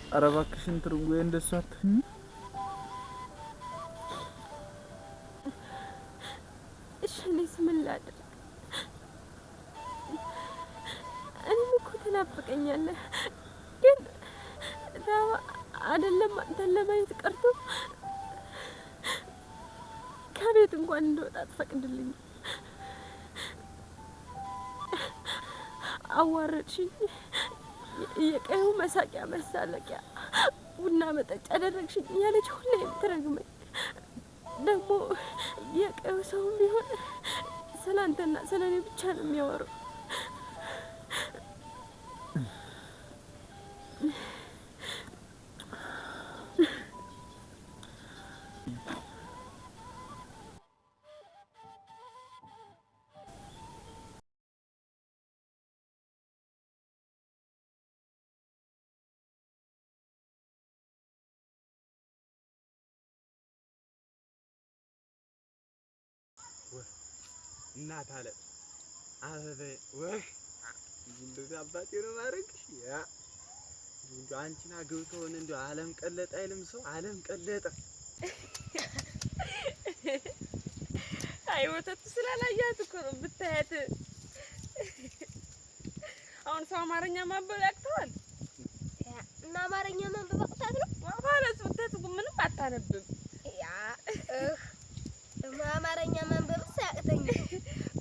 ኧረ እባክሽን ትርንጎዬ እንደሱ አትሁኝ። እሺ እኔስ ምን ላድርግ? እኔም እኮ ትናፍቀኛለህ፣ ግን ዳዋ አይደለም አንተን ለማየት ቀርቶ ከቤት እንኳን እንደወጣ አትፈቅድልኝ። አዋረድሽኝ፣ የቀዩ መሳቂያ መሳለቂያ፣ ቡና መጠጫ አደረግሽኝ እያለች ሁሌም ትረግመኝ። ደግሞ የቀዩ ሰውም ቢሆን ስላንተና ስለኔ ብቻ ነው የሚያወራው። እናት አለ አበበ ወይ እንደዚህ አባቴ ነው ማረግሽ። ያ እንደው አንቺና ገብቶን እንደው ዓለም ቀለጠ አይልም ሰው ዓለም ቀለጠ። አይ ወተት ስላላያት እኮ ነው ብታያት። አሁን ሰው አማርኛ ማንበብ ያቅተዋል እና አማርኛ ማንበብ አቅታት ነው ማለት ወተት ምንም አታነብም። ያ አማርኛ ማንበብ ሳያቅተኝ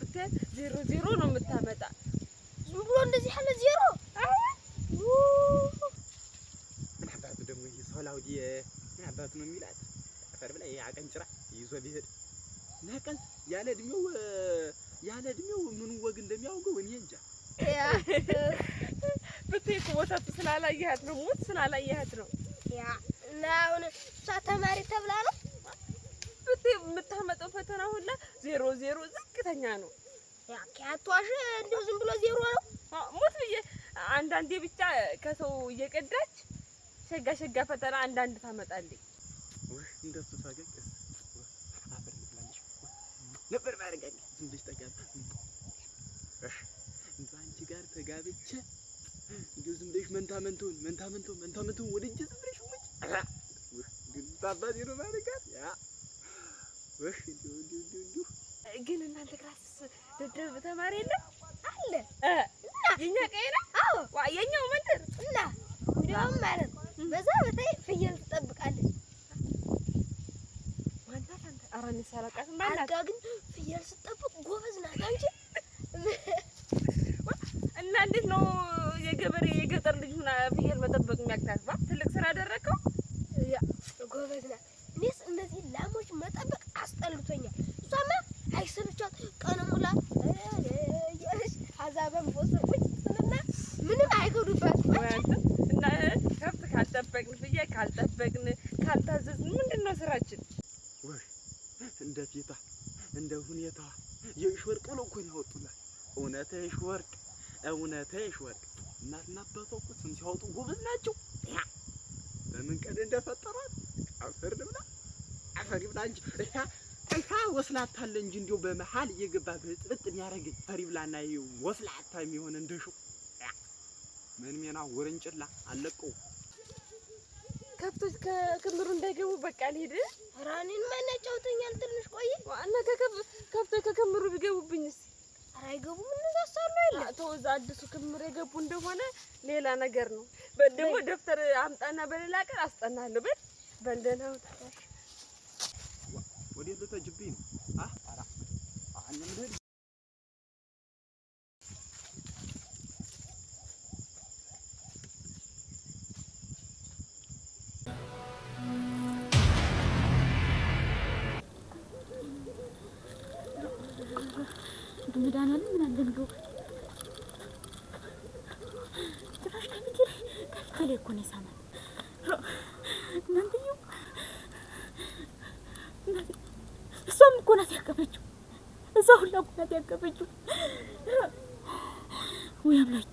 ብታይ 00 ነው የምታመጣ። ዝም ብሎ እንደዚህ ያለ ዜሮ ምን አባቱ ደግሞ ይሄ ሶላውዲ ምን አባቱ ነው የሚላት አፈር ብላ ያቀንጭራ ይዞ ቢሄድ ነቀን ያለ እድሜው ምን ወግ እንደሚያውገው እኔ እንጃ። ያ ብታይ ወተት ስላላያት ነው ሞት ስላላያት ነው። ያ እና አሁን እሷ ተማሪ ተብላ ነው የምታመጣው ፈተና ሁላ 00 ዝቅተኛ ነው። ያ ካቷሽ እንደው ዝም ብሎ ዜሮ ነው ሞት ብዬ አንዳንዴ ብቻ ከሰው እየቀዳች ሸጋ ፈተና አንዳንድ ታመጣለች። ወይ እንደሱ ታገኝ አፈር ልብላልሽ ነበር ማረጋኝ እንዴት ተጋባ እንደው አንቺ ጋር ተጋብቼ እንደው ዝም ብለሽ መንታመንቶን ወደጅ ዝም ብለሽ ግን ባባቴ ነው ማረጋት። ያ ወይ እንዴው ግን እናንተ ክላስ ደደብ ተማሪ የለም አለ እና የኛ ቀይና አዎ የኛው መንደር እና እንደውም ማለት በዛ በታይ ፍየል ትጠብቃለች። ማንታ አንተ አራኒ ሰራቃት ማለት አጋ ግን ፍየል ስትጠብቅ ጎበዝ ናት አንቺ። እና እንዴት ነው የገጠር ልጅ ሆና ፍየል መጠበቅ የሚያቅታት? ትልቅ ስራ አደረከው። ያ ጎበዝ ናት። እኔስ እነዚህ ላሞች መጠበቅ አስጠልቶኛል። እሷማ አይሰለቻት ቀን ሙላ አዛበን ቦሰቦች እና ምንም አይጎዱባትም። እና ከብት ካልጠበቅን ፍየል ካልጠበቅን ካልታዘዝን ምንድነው ስራችን? ወይ እንደ ፊታ እንደ ሁኔታዋ የሽወርቅ ነው እኮ ያወጡላት። እውነትሽ ወርቅ እናትና አባቷ እኮ ስም ሲያወጡ ጎበዝ ናቸው። ያ በምን ቀን እንደፈጠሯት አፈር ብላ እንጂ እካ ወስላታ አለ እንጂ እንደው በመሃል እየገባ በጥብጥ የሚያረገኝ ፈሪ ብላና ይሄ ወስላታ የሚሆን እንደሹ ምን ሜና ወረንጭላ አለቀው። ከብቶች ከክምሩ እንዳይገቡ በቃ ልሂድ። ራኒን ማናጫውተኛል ትንሽ ቆይ እና ከብቶች ከክምሩ ቢገቡብኝስ? አይገቡም እንዛሳሉ አይደል? ተወዛ አዲሱ ክምር የገቡ እንደሆነ ሌላ ነገር ነው። በደሞ ደፍተር አምጣና በሌላ ቀን አስጠናለሁ። በእንደናው ታሽ ወዴት ልትጅብኝ ነው? አራ አንንም ልሂድ መድኃኒዓለም ምን አለ እንደው ጭራሽ ከፊቴ ላይ እኮ ነው የሳመን። እናንተዬው እሷም እኮ ናት ያቀፈችው፣ እሷ ሁላ እኮ ናት ያቀፈችው። ወይ አምላኬ!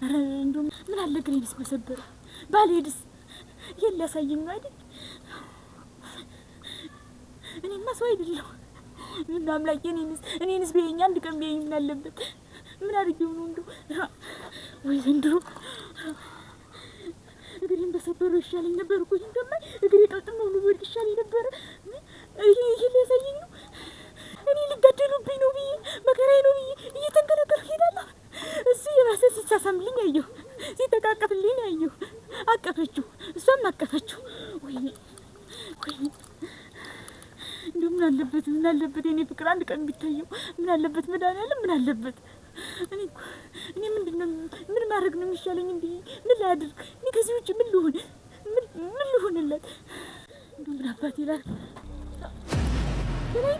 ኧረ እንደው ምን አለ እግሬንስ በሰበረ ባልሄድስ ይሄን ሊያሳየኝ ነው አይደል? እኔማ ሰው አይደለሁ። ምን አምላኬ! እኔንስ ቢያየኝ አንድ ቀን ቢያየኝ ምን አለበት? ምን አድርጌው ነው እንደው ወይ ዘንድሮ እግሬን በሰበረው ይሻለኝ ነበር እኮ እንደማይ እግሬ ቀጥሞ ነው ወድቅ ይሻለኝ ነበር። ይሄ ሊያሳየኝ ነው። እኔ ሊጋደሉብኝ ነው ብዬ መከራዬ ነው ብዬ እየተንከለከልኩ ሄዳለሁ። እሱ የባሰ ሲሳሳምልኝ አየሁ፣ ሲተቃቀፍልኝ አየሁ። አቀፈችው፣ እሷም አቀፈችው። ወይኔ ወይኔ እንደው ምን አለበት የኔ ፍቅር አንድ ቀን ቢታየው ምን አለበት መድኃኒዓለም ምን አለበት። እኔ ምንድነው ምን ማድረግ ነው የሚሻለኝ? እንዴ ምን ላድርግ? እኔ ከዚህ ውጭ ምን ልሆንለት? እንደው ምን አባት ይላል ወይ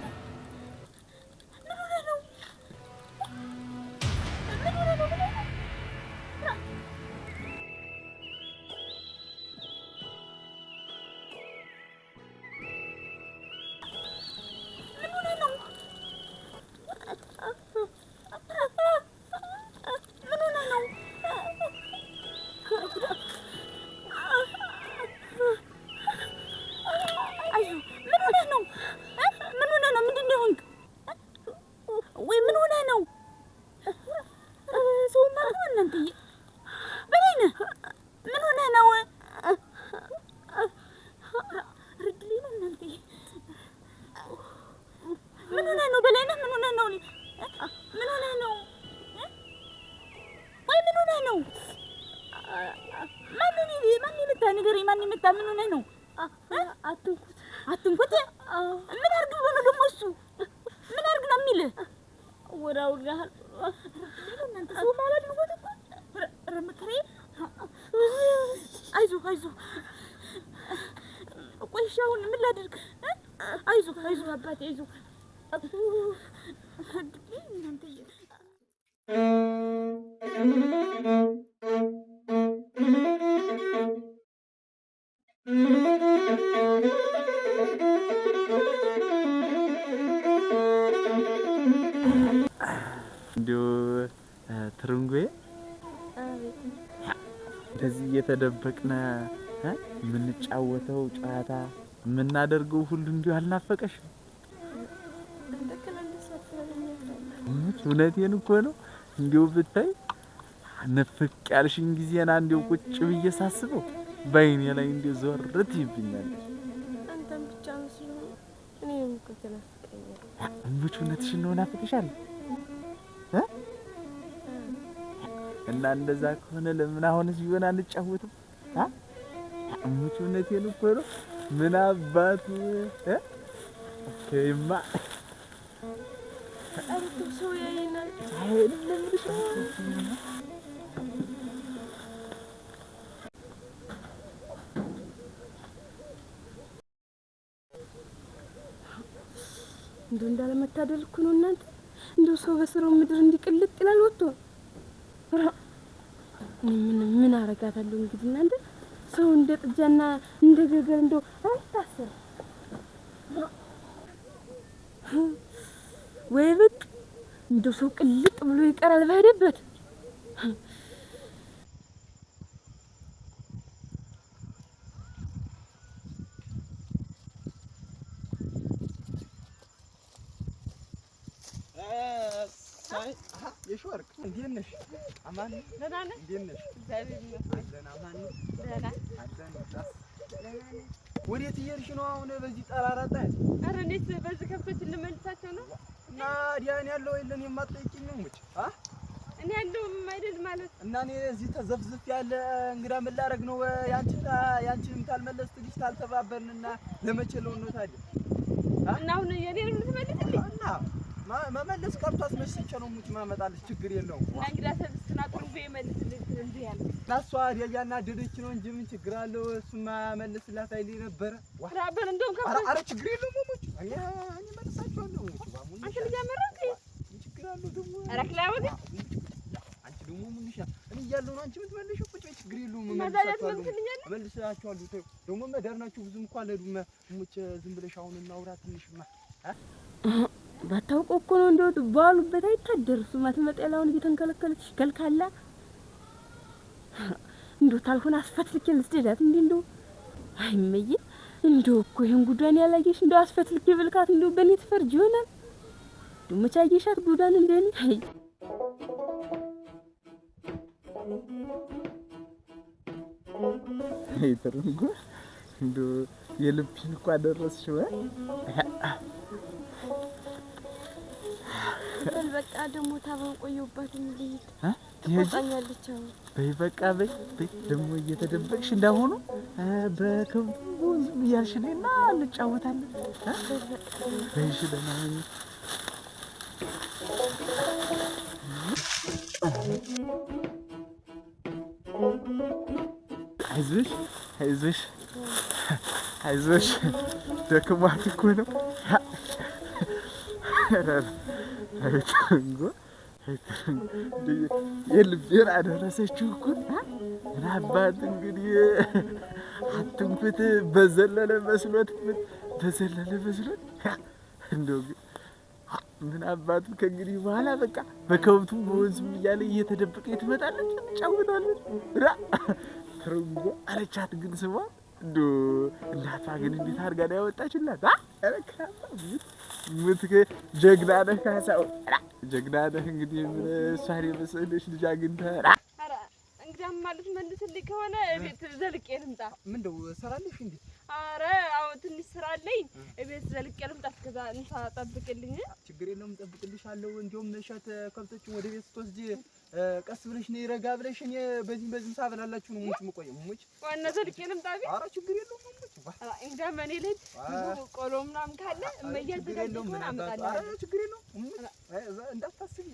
አትንኩት። ምን አድርግ ብሎ ነው ደግሞ እሱ? ምን አድርግ ነው የሚልህ? ወራውልሃል እናንተ ሰው ማለት ነው። ረመከሬ አይዞህ ቆይ እሺ አሁን ምን ላድርግ? አይዞህ አባቴ አይዞህ። እናንተ እንዲሁ ትርንጎዬ እንደዚህ እየተደበቅነ የምንጫወተው ጨዋታ የምናደርገው ሁሉ እንዲሁ አልናፈቀሽም? እውነቴን እኮ ነው። እንዲሁ ብታይ ንፍቅ ያልሽኝ ጊዜና እንዲሁ ቁጭ ብዬ ሳስበው በይኔ ላይ እንዲሁ ዞርት ይብኛል። አንተም ብቻ መስሎ እኔም እኮ ተናፍቀኛል። እምቡች እውነትሽን ነው ናፍቅሻለሁ። እና እንደዛ ከሆነ ለምን አሁንስ ቢሆን አንጫወትም? እምቡች እውነቴን እኮ ነው። ምን አባቱ ከይማ አሪፍ ሰው ያይናል። አይደለም ልጅ እንደው እንዳለመታደል እኮ ነው እናንተ። እንደው ሰው በስራው ምድር እንዲቅልጥ ይላል ወጥቶ። ምን አረጋታለሁ እንግዲህ እናንተ። ሰው እንደ ጥጃና እንደ ገገር እንደው አይታሰር ወይ ብቅ እንደው ሰው ቅልጥ ብሎ ይቀራል በሄደበት። የሽወርቅ እንዴት ነሽ? አማን ደህና ነህ? እንዴት ነሽ? እግዚአብሔር ይመስገን። ደህና አማን ደህና ወዴት እየሄድሽ ነው አሁን በዚህ ጠራራ ፀሐይ? ኧረ እኔስ በዚህ ከብቶችን ልመልሳቸው ነው። እና ዲያን ያለው የለን የማትጠይቂኝ ነው ሙጭ? እኔ ያለውም አይደል ማለት እና እኔ እዚህ ተዘፍዝፍ ያለ እንግዳ ምን ላደርግ ነው? ያንቺንም ካልመለስኩልሽ ካልተባበርንና ለመቼ ነው ታዲያ? እና አሁን የኔንም ልትመልስልኝ? እና መመለስ ቀርቷስ መስቼ ነው ሙጭ ማመጣልሽ ችግር የለውም። እና እንግዳ ሰብስትና ቁርቤ መልስልኝ እንዴ ያለ ታሷ ያናደደች ነው እንጂ ምን ችግር አለው? እሱማ መልስላት አይልኝ ነበረ። ራበን እንደውም ኧረ ችግር የለውም ሙጭ እኔ መልሳቸዋለሁ። አንተ ልጅ አመረክ ችግር አለው ደግሞ አረክላ ወደ አንቺ ደግሞ ምን ይሻል? እኔ እያለሁ ነው አንቺ የምትመልሺው? ቁጭ በይ ችግር የለውም መልሳቸዋለሁ። ደግሞ መዳር ናቸው ብዙም እንኳን ለዱመ ሙጭ ዝም ብለሽ አሁን እናውራ ትንሽማ ባታውቀው እኮ ነው እንደው ባሉበት አይታደርሱ ማትመጣላውን እየተንከለከለች ከልካላ እንደው ታልሆነ አስፈትልኬ ልስደዳት እንዴ እንደው አይመይ እንደው እኮ ይሄን ጉዳን ያላየሽ እንደው አስፈትልኬ ብልካት እንደው በኔ ትፈርጅ ይሆናል። እንደው መቻየሻት ጉዳን እንደኔ አይ ትርንጎ እንደው የልብሽን እኮ አደረስሽው። በቃ ደግሞ ታበን ቆየሁባት ልሂድ ታኛለች። በይ በቃ በይ ደግሞ እየተደበቅሽ እንዳሆኑ በከብቱ ዝም እያልሽልኝና እንጫወታለን። በይሽ ደህና ሁኚ። አይዞሽ ደክሟት እኮ ነው። ትርንጎ የልቤን አደረሰችው እኮ። ምን አባት እንግዲህ አትንኩት በዘለለ መስሎት እንደው ግን ምን አባቱ ከእንግዲህ በኋላ በቃ በከብቱም በወንዙም እያለ እየተደበቀ ትመጣለች፣ እንጫወታለን። ትርንጎ አለቻት ግን ስሟን እንደው እናቷ ግን እንዴት አድርጋ ነው ያወጣችላት? ጀግና ነህ ካሳው፣ ጀግና ነህ። እንግዲህ ምን እሷን የመሰለች ልጅ አግኝተህ እንግዲያም ማለት መልስልኝ ከሆነ ቤት ዘልቄ ልምጣ። ምንድነው ሰራልሽ እንዴ? ኧረ አሁን ትንሽ ስራ አለኝ። ቤት ዘልቄ ልምጣ። እስከዛ እንሳ ጠብቅልኝ። ችግር የለውም እጠብቅልሻለሁ። እንዲያውም እሸት ከብቶችን ወደ ቤት ስትወስጂ ቀስ ብለሽ ነይ፣ ረጋ ብለሽ። እኔ በዚህም ሳበላላችሁ ነው ሙች የምቆየው። ሙች ዋና ዘልቄ ልምጣ ቤት። ኧረ ችግር የለውም ሙች። እንግዲያም እኔ ልሂድ። ቆሎ ምናምን ካለ እመያዘጋጀሁ አመጣለሁ። ኧረ ችግር የለውም ሙች፣ እንዳታስቢ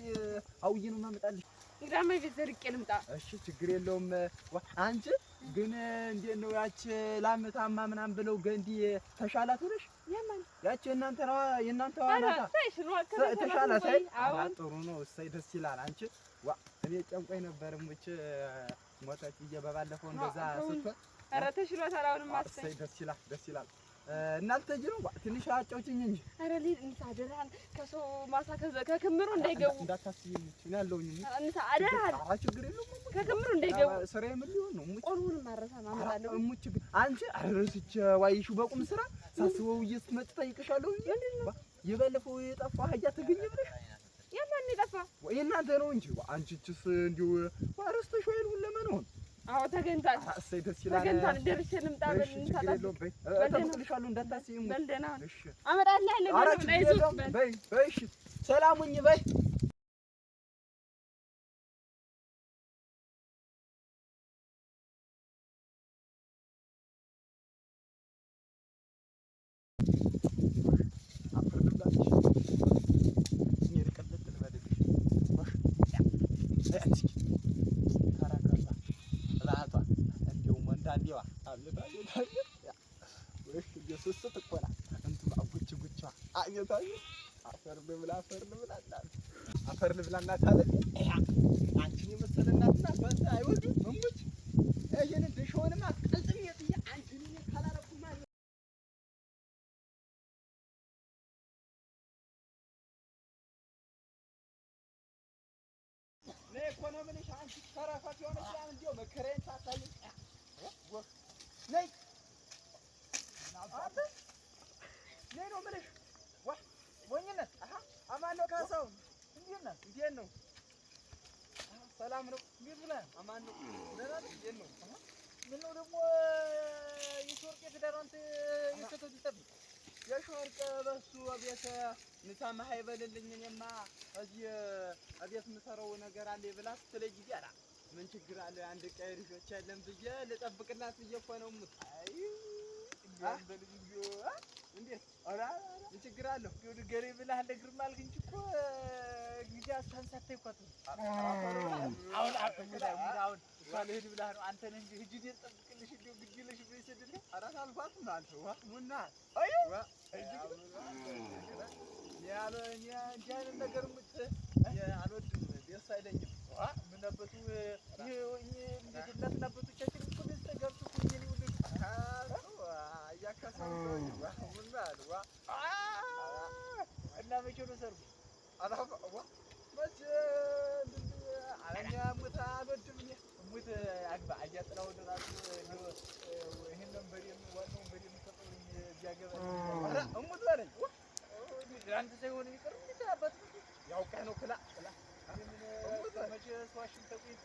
አውዬ ነው የማመጣልሽ። እንግዲያማ ቤት ዘልቄ ልምጣ። እሺ ችግር የለውም። አንቺ ግን እንዴት ነው ያች ላምታማ ምናምን ብለው ገንዲ ተሻላት ሆነሽ? የማን ያች የእናንተ ዋናታ ተሻላት? አይ ጥሩ ነው። እሰይ ደስ ይላል። አንቺ እኔ ጨንቆኝ ነበር ሙች ሞተች ብዬ በባለፈው እንደዛ ስትሆን። ኧረ ተሽሎታል። አሁንማ እሰይ ደስ ይላል። እናንተ ጅሩ ትንሽ አጫውችኝ እንጂ። ኧረ ልሂድ። እንሳ አደራህን ከሰው ማሳ ከክምሩ እንዳይገቡ እንዳታስቢ ሙች። እኔ አለሁኝ። እንሳ አደራህን። ኧረ ችግር የለውም ከክምሩ እንዳይገቡ። ስራዬ ምን ሊሆን ነው ሙች? ቆሎውንም አረሳም አመጣለሁ ሙች። አንቺ አረስቼ ዋይሹ በቁም ስራ ሳስበው እየስትመጭ ጠይቅሻለሁ። ምንድነው የባለፈው የጠፋ አህያ ተገኘ ብለሽ? የማን የጠፋ? የእናንተ ነው እንጂ አንቺስ እንዲሁ አረስተሽ ወይ ለምን? አዎ ተገኝታል። እሰይ ደስ ይላል። ተገኝታል። ደርሼ ልምጣ። እጠብቅልሻለሁ እንዳታስቢ። በልደና እሺ አመጣልሃለሁ። በይ እሺ ሰላም ሁኚ በይ። አፈር ልብላ እናት አለ። አንቺን የመሰለ እናትና በዛ አይወዱም እሙች። ይሄንን ድሾውንማ ቀልጥም የጥያ አንቺን እኔ ካላረኩማ ነይ እኮ ነው የምልሽ። አንቺ ተረፈት የሆነች እንዲያው መከራዬን ሳታይኝ ነይ ነይ ነው የምልሽ። ሞኝነት አማን ነው ካሳው። እንዴት ነው? ሰላም ነው? እንዴት ብለህ? አማን ነው። ደህና ነህ? እንዴት ነው? ምነው ደግሞ የሾርቄ ትዳር አንተ ይተተልተብ የሾርቄ በሱ ቤት ንሳማ አይበልልኝ። እኔማ እዚህ ቤት የምሰራው ነገር አለ ብላ ስትለኝ ጊዜ አላ ምን ችግር አለ? አንድ ቀይ ልጆች ያለን ብዬ ልጠብቅላት ብዬ እኮ ነው። እንዴት ኧረ ምን ችግር አለው? ገሬ ብለህ አለ ግርማ አልክ እንጂ እኮ ጊዜ አስታንሳተህ እኮ አሁን ልሂድ ብለህ ነው አንተ ነህ እንጂ ሂጂ ልጠብቅልሽ እንደው ግድ ይለሽ ብለሽ ስድልህ ኧረ አልኳት ነው አልኩህ። ሙና ያለ እንዲህ አይነት ነገር አልወድም፣ ደስ አይለኝም። ምን ነበቱ እንዴት ነበቶቻችን እኮ ደስ ተጋብቶ እና መቼ ነው ሰርጉ? መቼ አለኛ ሙት አልወድም እኔ ሙት አግባ አያጥላው እራሱ ይሄንን በሬም ዋናውን በሬ የምትሰጠው እዚያ ገበያ ኧረ እሙት በለኝ። አንተ ሳይሆን የሚቀር አባት ያውቃ ነው ክላ መቼ ሰዋሽን ተቆይ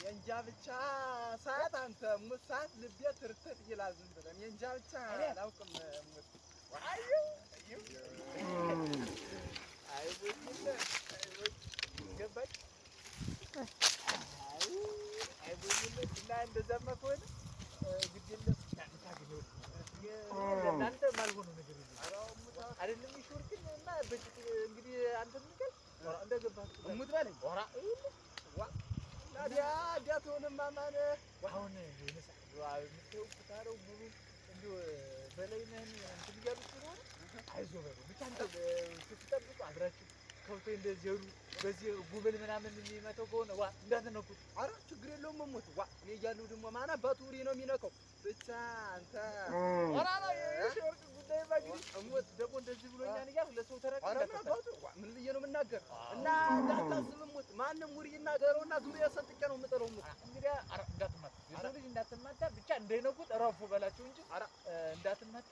የእንጃ ብቻ ሰዓት አንተ ሙት ሰዓት ልቤ ትርትር ይላል። ዝም ብለን የእንጃ ብቻ አላውቅም። ሙት ገባች እና እንደዛማ ከሆነ ግድ የለም እናንተ ማልሆነው ነገር አይደለም። ይሾርክን እና እንግዲህ አንተ ምንቀል እንደገባህ ሙት ባለኝ ታዲያ ትሆንማ ማን አሁን የምትይው ኩታረው ሙሉ እንዲሁ በላይነህን እንትን እያሉ ስለሆነ አይዞህ በለው ብቻ አንተ ስትጠብቁ አብራችሁ ከብቶ እንደዚህ ሄዱ። በዚህ ጉብል ምናምን የሚመተው ከሆነ እንዳትነኩት። ኧረ ችግር የለውም መሞት እኔ እያለሁ ደግሞ ማን አባቱ ውሪ ነው የሚነካው። ብቻ አንተ የወርቅ ጉዳይ እሞት ደግሞ እንደዚህ ብሎኛል እያልኩ ለሰው ምን ብዬ ነው የምናገር? እና እንዳታስብ እሞት ማንም ውሪ ይናገረውና ዙሪያ ሰጥቄ ነው የምጥለው። እሞት እንግዲህ እንዳትመታ የሰው ልጅ እንዳትመታ ብቻ እንዳይነኩት እረፉ በላቸው እንጂ እንዳትመታ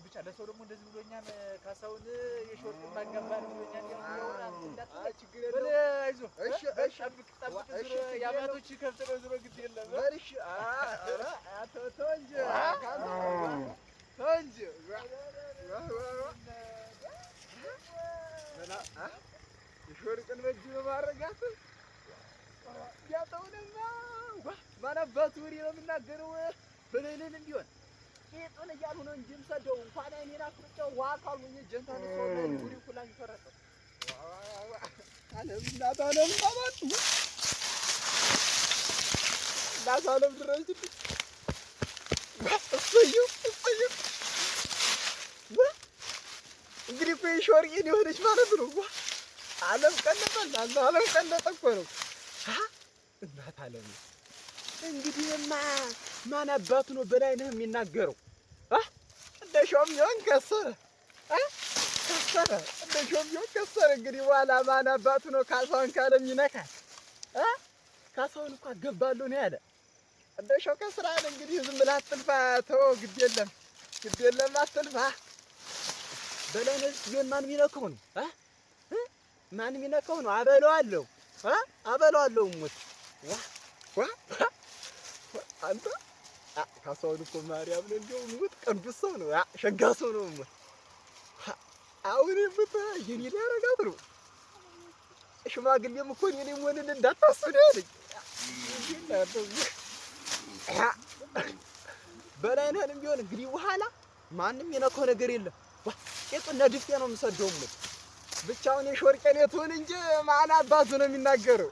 ብቻ። ለሰው ደግሞ እንደዚህ ብሎኛል ካሳውን የሾርቅ ማገባ ነው ብሎኛል እንዳትመታ። ችግር የለውም አይዞህ። እሺ ጠብቅ የአባቶች ከብት ነው ዝሮ ግድ የለም። እሺ ተው እንጂ የሾርቅን በእጅ በማድረጋት ያጠውንማ ማን አባቱ ወሬ ነው የምናገረው። በሌልን ቢሆን ቄጡን እያሉ ነው እንጂ የምሰደው እንኳን እኔን አፍርጨው አካሉ ጀንታ ነው ጉሪ ሁላ ይፈረጠው አለም እናታለም ባባቱ እናታለም ድረስ እሰየው እንግዲህ እኮ የሾርቄን የሆነች ማለት ነው። አለም ቀለጠል አለም ቀለጠ እኮ ነው እናት አለም። እንግዲህማ ማን አባቱ ነው በላይነህ የሚናገረው? እንደ ሾም ቢሆን ከሰረ ከሰረ እንደ ሾም ቢሆን ከሰረ። እንግዲህ በኋላ ማን አባቱ ነው ካሳውን ካለም ይነካል። ካሳውን እኮ አገባለሁ ነው ያለ። እንደ ሾው ከስራ አለ። እንግዲህ ዝም ብለህ አትልፋ። ተወው ግድ የለም አትልፋ። በላይነህ ቢሆን ማን የሚነካው ነው? ማን የሚነካው ነው? አበለዋለሁ ሞት አንተ ካሳውን እኮ ማርያም ነው እንደው ሞት ቅዱስ ሰው ነው። ሸጋ ሰው ነው ሞት። አሁን የኔ ሊያረጋት ነው። ሽማግሌም እኮ እኔ ሆንን እንዳታስብ ነው ያለኝ። በላይነህንም ቢሆን እንግዲህ በኋላ ማንም የነካው ነገር የለም። ቄጡን ነድፌ ነው የምሰደው ሞት። ብቻውን የሾርቄን የትሆን እንጂ ማን አባቱ ነው የሚናገረው?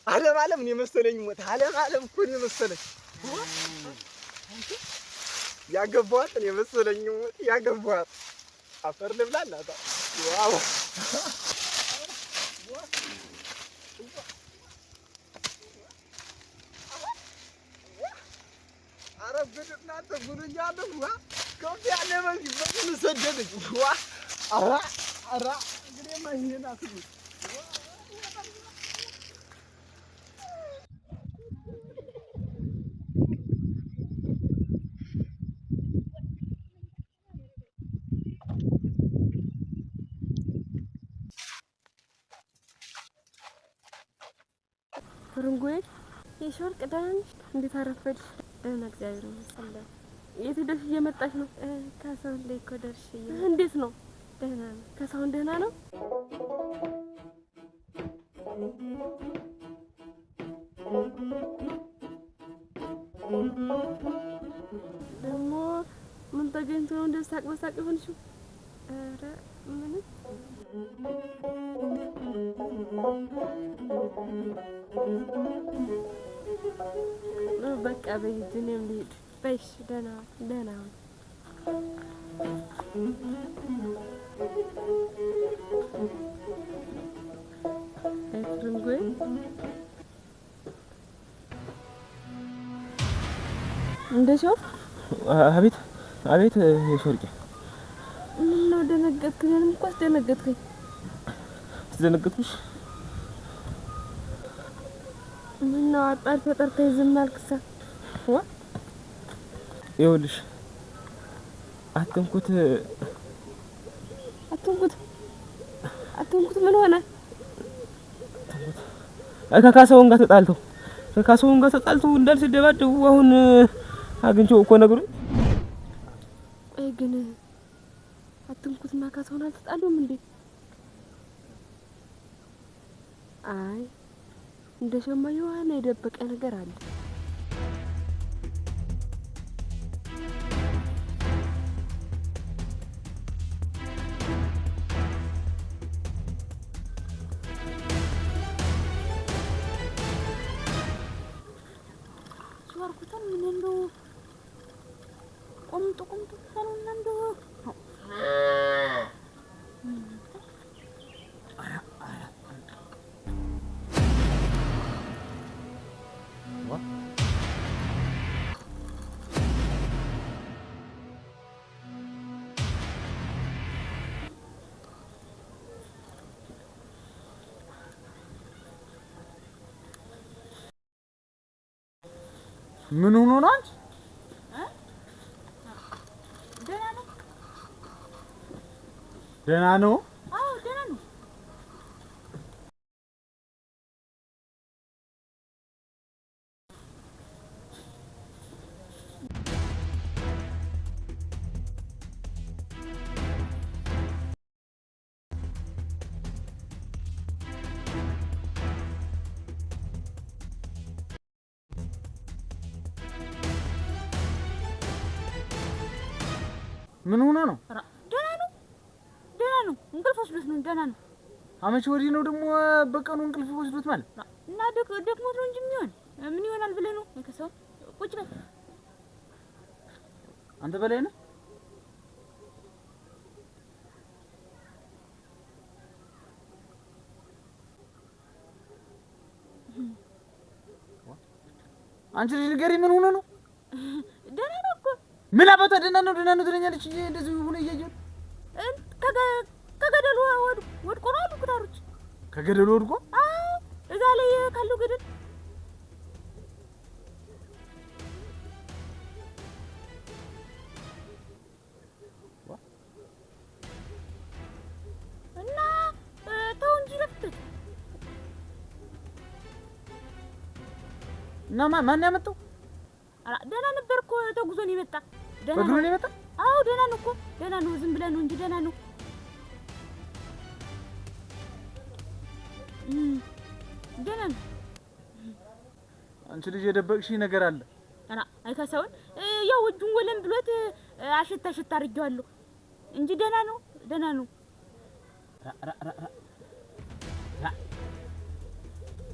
አለም ነው የመሰለኝ ሞት። አለም እኮ ነው የመሰለኝ። ያገባዋት ነው የመሰለኝ ሞት። ያገባዋት አፈር ልብላላት። ዋው አረብት እናንተ ጉሉኛለሁ። ከፍ ያለ በዚህ በምን ሰደደኝ? አራ እንግዲህ ማይሄን አትሉ ፍርንጎዬ የሾርቅ ደህና ነሽ? እንዴት አረፈድሽ? ደህና እግዚአብሔር ይመስገን። የት ሄደሽ እየመጣሽ ነው? ካሳሁን ላይ እኮ ደርሼ። እንዴት ነው? ደህና ነው። ካሳሁን ደህና ነው? ደግሞ ምን ተገኝቶ ነው እንደዚህ ሳቅ በሳቅ የሆንሽው? ኧረ ምንም በቃ በሂድ፣ እኔም ልሂድ። በይሽ ደህና ሁን። ፍርንጎዬ እንደሻው አቤት የሾርቄ ደነገጥኩኝ። እኔም እኮ አስደነገጥኩኝ። አስደነገጥኩሽ? ምነው አጣርተህ ጠርተህ ዝም አልክሳ? ይኸውልሽ አትንኩት ምን ሆነ? ከካሳውን ጋር ተጣልተው እንዳልተደባደቡ አሁን አግኝቼው እኮ ነግሩኝ። አይ ግን አትንኩትና ካሳውን አልተጣሉም እንዴ? አይ እንደሰማሁ የሆነ የደበቀ ነገር አለ። ቆምጡ ሰሩና እንደው ምን ሆኖ ነው አንቺ? ደህና ነው? አዎ ደህና ነው። ምን ሆኖ ነው? እንቅልፍ ወስዶት ነው። ደህና ነው። አመች ወዲህ ነው ደግሞ በቀኑ እንቅልፍ ወስዶት ማለት እና ደክሞት ነው እንጂ ምን ይሆናል ብለህ ነው? ከሰው ቁጭ በል አንተ በላይ ነህ። አንቺ ልጅ ንገሪኝ፣ ምን ሆነ ነው? ደህና ነው እኮ። ምን አባቷ ደህና ነው ትለኛለች? እንደዚህ ሆነ እያየሁ ከገደሉ ወድቆ ነው አሉ ኩታሮች። ከገደሉ ወድቆ? አዎ እዛ ላይ ካለው ገደል እና ተው እንጂ ለፍተህ እና ማን ያመጣው? ደህና ነበር እኮ ተጉዞ ነው የመጣ። በእግሩ ነው የመጣ? አዎ ደህና ነው እኮ ደህና ነው። ዝም ብለህ ነው እንጂ ደህና ነው። ደህና ነው። አንቺ ልጅ የደበቅሽኝ ነገር አለ። አይካሳውን ያው እጁን ወለም ብሎት አሽታ አድርጌዋለሁ እንጂ ደህና ነው።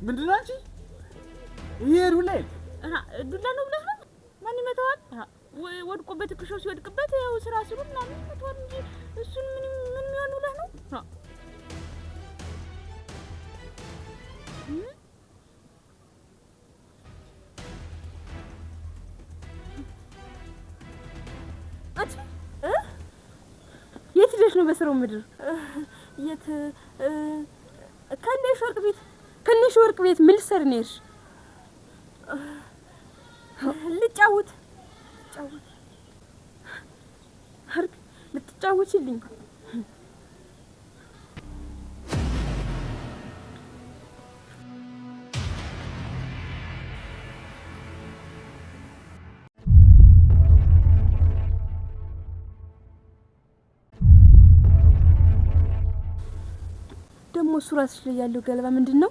ምንድን ነው አንቺ? ይሄ ዱላ ነው ብለህ ነው? ማን ይመታዋል? ወድቆበት ክሾ ሲወድቅበት ያው ስራ ስሩ ምናምን ይመታዋል እንጂ እሱን ምን የሚሆን ብለህ ነው? የት ሄደሽ ነው? በስራው ምድር የት ከነሽ ወርቅ ቤት ምን ልትሰሪ ነው የሄድሽ? ልጫወት ልትጫወችልኝ? ደግሞ እሱ ራስሽ ላይ ያለው ገለባ ምንድን ነው?